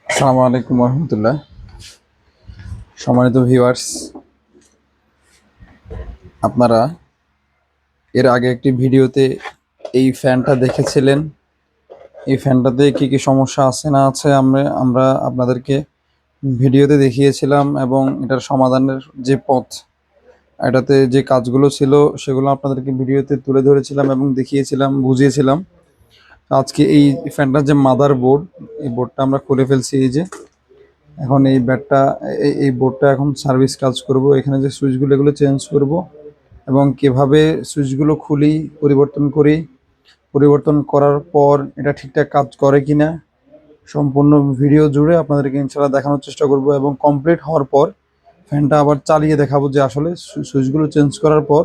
আসসালামু আলাইকুম রহমতুল্লাহ। সম্মানিত ভিউয়ার্স, আপনারা এর আগে একটি ভিডিওতে এই ফ্যানটা দেখেছিলেন। এই ফ্যানটাতে কি কি সমস্যা আছে না আছে আমরা আপনাদেরকে ভিডিওতে দেখিয়েছিলাম এবং এটার সমাধানের যে পথ, এটাতে যে কাজগুলো ছিল সেগুলো আপনাদেরকে ভিডিওতে তুলে ধরেছিলাম এবং দেখিয়েছিলাম, বুঝিয়েছিলাম। আজকে এই ফ্যানটার যে মাদার বোর্ড, এই বোর্ডটা আমরা খুলে ফেলছি। এই যে এখন এই ব্যাটটা এই বোর্ডটা এখন সার্ভিস কাজ করব। এখানে যে সুইচগুলো এগুলো চেঞ্জ করব এবং কিভাবে সুইচগুলো খুলি, পরিবর্তন করার পর এটা ঠিকঠাক কাজ করে কিনা সম্পূর্ণ ভিডিও জুড়ে আপনাদেরকে ইনশাআল্লাহ দেখানোর চেষ্টা করব এবং কমপ্লিট হওয়ার পর ফ্যানটা আবার চালিয়ে দেখাবো যে আসলে সুইচগুলো চেঞ্জ করার পর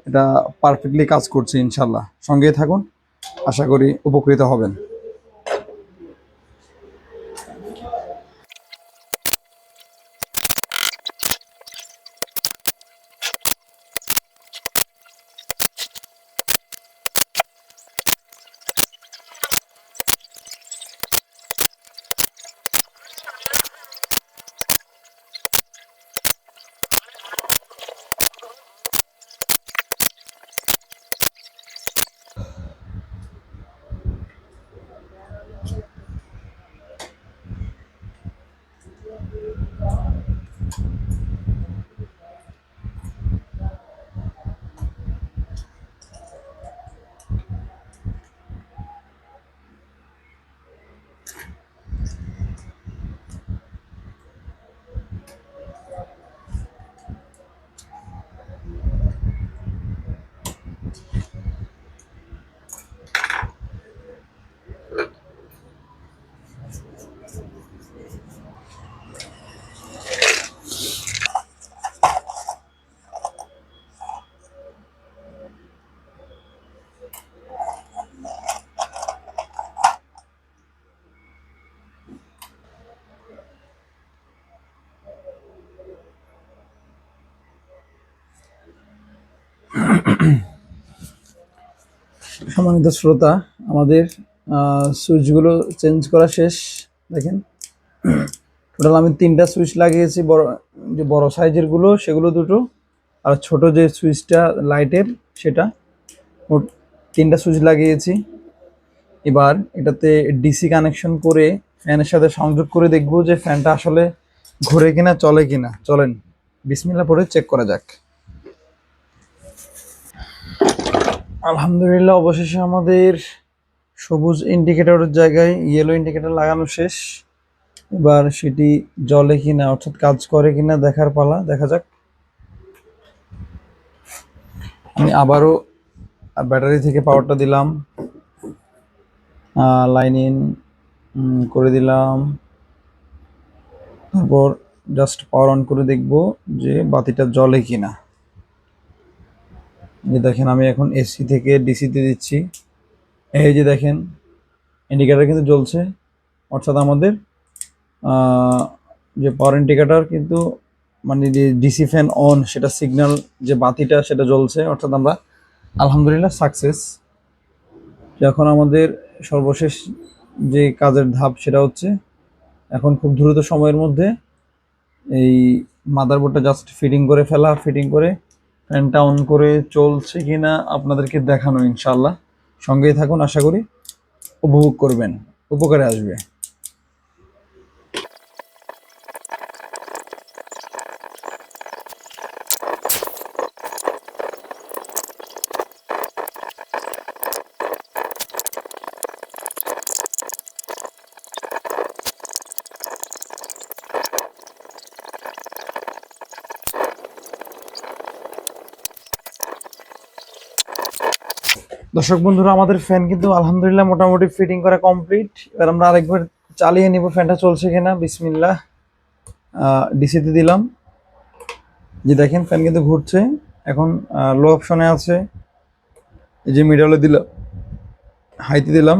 এটা পারফেক্টলি কাজ করছে। ইনশাআল্লাহ সঙ্গেই থাকুন, আশা করি উপকৃত হবেন। সম্মানিত শ্রোতা, আমাদের সুইচগুলো চেঞ্জ করা শেষ। দেখেন, টোটাল আমি 3টা সুইচ লাগিয়েছি। বড় সাইজের গুলো সেগুলো দুটো, আর ছোট যে সুইচটা লাইটের সেটা, মোট 3টা সুইচ লাগিয়েছি। এবার এটাতে ডিসি কানেকশন করে ফ্যানের সাথে সংযোগ করে দেখব যে ফ্যানটা আসলে ঘুরে কিনা, চলে কিনা। চলেন বিসমিল্লাহ পরে চেক করা যাক। আলহামদুলিল্লাহ, অবশেষে আমাদের সবুজ ইন্ডিকেটরের জায়গায় ইয়েলো ইন্ডিকেটর লাগানো শেষ। এবার সেটি জ্বলে কিনা, অর্থাৎ কাজ করে কিনা দেখার পালা। দেখা যাক। আমি আবারও ব্যাটারি থেকে পাওয়ারটা দিলাম, লাইন ইন করে দিলাম। তারপর জাস্ট পাওয়ার অন করে দেখব যে বাতিটা জ্বলে কিনা। যে দেখেন, আমি এখন এসি থেকে ডিসিতে দিচ্ছি। এই যে দেখেন, ইন্ডিকেটর কিন্তু জ্বলছে, অর্থাৎ আমাদের যে পাওয়ার ইন্ডিকেটর কিন্তু মানে যে ডিসি ফ্যান অন, সেটা সিগন্যাল যে বাতিটা সেটা জ্বলছে, অর্থাৎ আমরা আলহামদুলিল্লাহ সাকসেস। এখন আমাদের সর্বশেষ যে কাজের ধাপ সেটা হচ্ছে এখন খুব দ্রুত সময়ের মধ্যে এই মাদারবোর্ডটা জাস্ট ফিটিং করে ফেলা। ফিটিং করে ফ্যানটা অন করে চলছে কিনা আপনাদেরকে দেখানো। ইনশাআল্লাহ সঙ্গেই থাকুন, আশা করি উপভোগ করবেন, উপকারে আসবে। দর্শক বন্ধুরা, আমাদের ফ্যান কিন্তু আলহামদুলিল্লাহ মোটামুটি ফিটিং করা কমপ্লিট। এবার আমরা আরেকবার চালিয়ে নিব ফ্যানটা চলছে কিনা। বিসমিল্লাহ, ডিসিতে দিলাম। যে দেখেন, ফ্যান কিন্তু ঘুরছে। এখন লো অপশনে আছে, এই যে মিডলে দিলাম, হাইতে দিলাম।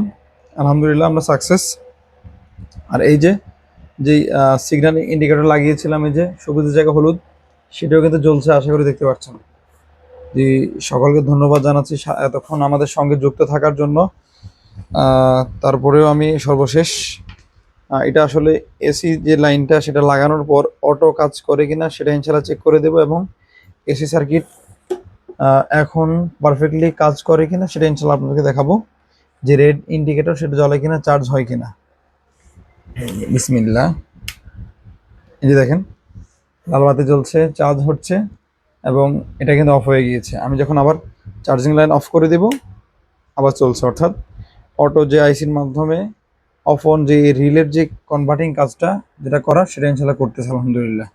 আলহামদুলিল্লাহ আমরা সাকসেস। আর এই যে যেই সিগন্যাল ইন্ডিকেটর লাগিয়েছিলাম, এই যে সবুজের জায়গা হলুদ, সেটাও কিন্তু জ্বলছে, আশা করি দেখতে পাচ্ছেন। যে সকলকে ধন্যবাদ জানাচ্ছি এতক্ষণ আমাদের সঙ্গে যুক্ত থাকার জন্য। তারপরেও আমি সর্বশেষ এটা আসলে এসি যে লাইনটা সেটা লাগানোর পর অটো কাজ করে কিনা সেটা ইনশাল্লাহ চেক করে দেবো, এবং এসি সার্কিট এখন পারফেক্টলি কাজ করে কিনা সেটা ইনশাল্লাহ আপনাদেরকে দেখাবো, যে রেড ইন্ডিকেটর সেটা জ্বলে কিনা, চার্জ হয় কিনা। বিসমিল্লাহ, এই যে দেখেন লাল বাতি জ্বলছে, চার্জ হচ্ছে, এবং এটা কিন্তু অফ হয়ে গিয়েছে। আমি যখন আবার চার্জিং লাইন অফ করে দেব আবার চলছে, অর্থাৎ অটো যে আইসির মাধ্যমে অফ অন যে রিলের যে কনভার্টিং কাজটা যেটা করার সেটা ইনশাল্লাহ করতেছে আলহামদুলিল্লাহ।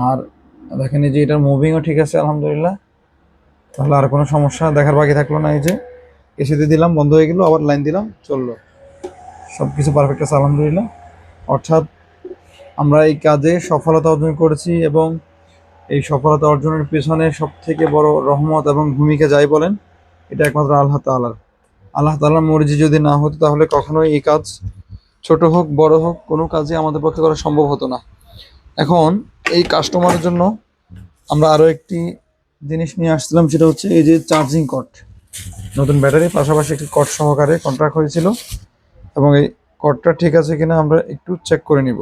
আর দেখেন এই যে এটার মুভিংও ঠিক আছে আলহামদুলিল্লাহ, তাহলে আর কোনো সমস্যা দেখার বাকি থাকলো না। এই যে এসিতে দিলাম, বন্ধ হয়ে গেল, আবার লাইন দিলাম, চললো, সব কিছু পারফেক্ট আছে আলহামদুলিল্লাহ। অর্থাৎ আমরা এই কাজে সফলতা অর্জন করেছি, এবং এই সফলতা অর্জনের পেছনে সব থেকে বড় রহমত এবং ভূমিকা যাই বলেন, এটা একমাত্র আল্লাহ তাআলার। আল্লাহ তাআলার মর্জি যদি না হতো তাহলে কখনোই এই কাজ, ছোট হোক বড় হোক, কোনো কাজই আমাদের পক্ষে করা সম্ভব হতো না। এখন এই কাস্টমারের জন্য আমরা আরও একটি জিনিস নিয়ে আসছিলাম, সেটা হচ্ছে এই যে চার্জিং কর্ড, নতুন ব্যাটারি পাশাপাশি একটি কর্ড সহকারে কন্ট্রাক্ট হয়েছিল, এবং এই কর্ডটা ঠিক আছে কিনা আমরা একটু চেক করে নিব।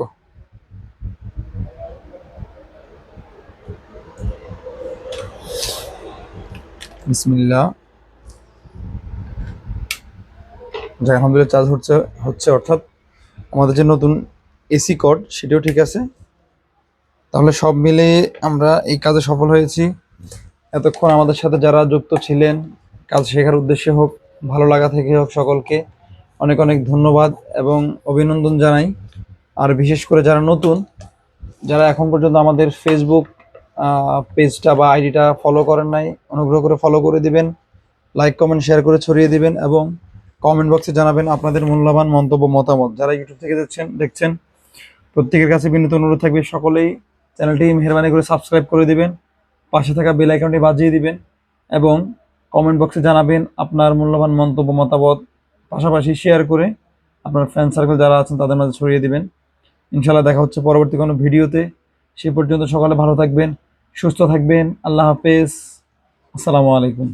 বিসমিল্লাহ, যাক আলহামদুলিল্লাহ চার্জ হচ্ছে হচ্ছে অর্থাৎ আমাদের যে নতুন এসি কর্ড সেটাও ঠিক আছে। তাহলে সব মিলে আমরা এই কাজে সফল হয়েছি। এতক্ষণ আমাদের সাথে যারা যুক্ত ছিলেন, কাজ শেখার উদ্দেশ্যে হোক, ভালো লাগা থেকে হোক, সকলকে অনেক অনেক ধন্যবাদ এবং অভিনন্দন জানাই। আর বিশেষ করে যারা নতুন, যারা এখন পর্যন্ত আমাদের ফেসবুক পেজটা বা আইডিটা ফলো করেন নাই, অনুগ্রহ করে ফলো করে দিবেন, লাইক কমেন্ট শেয়ার করে ছড়িয়ে দিবেন, এবং কমেন্ট বক্সে জানাবেন আপনাদের মূল্যবান মন্তব্য মতামত। যারা ইউটিউব থেকে দেখছেন প্রত্যেকের কাছে বিনীত অনুরোধ থাকবে, সকলেই চ্যানেলটি মেহরবানি করে সাবস্ক্রাইব করে দিবেন, পাশে থাকা বেল আইকনটি বাজিয়ে দিবেন, এবং কমেন্ট বক্সে জানাবেন আপনার মূল্যবান মন্তব্য মতামত, পাশাপাশি শেয়ার করে আপনার ফ্রেন্ড সার্কেল যারা আছেন তাদের মাঝে ছড়িয়ে দিবেন। ইনশাআল্লাহ দেখা হচ্ছে পরবর্তী কোনো ভিডিওতে। সে পর্যন্ত সকলে ভালো থাকবেন, সুস্থ থাকবেন। আল্লাহ হাফেজ, আসসালামু আলাইকুম।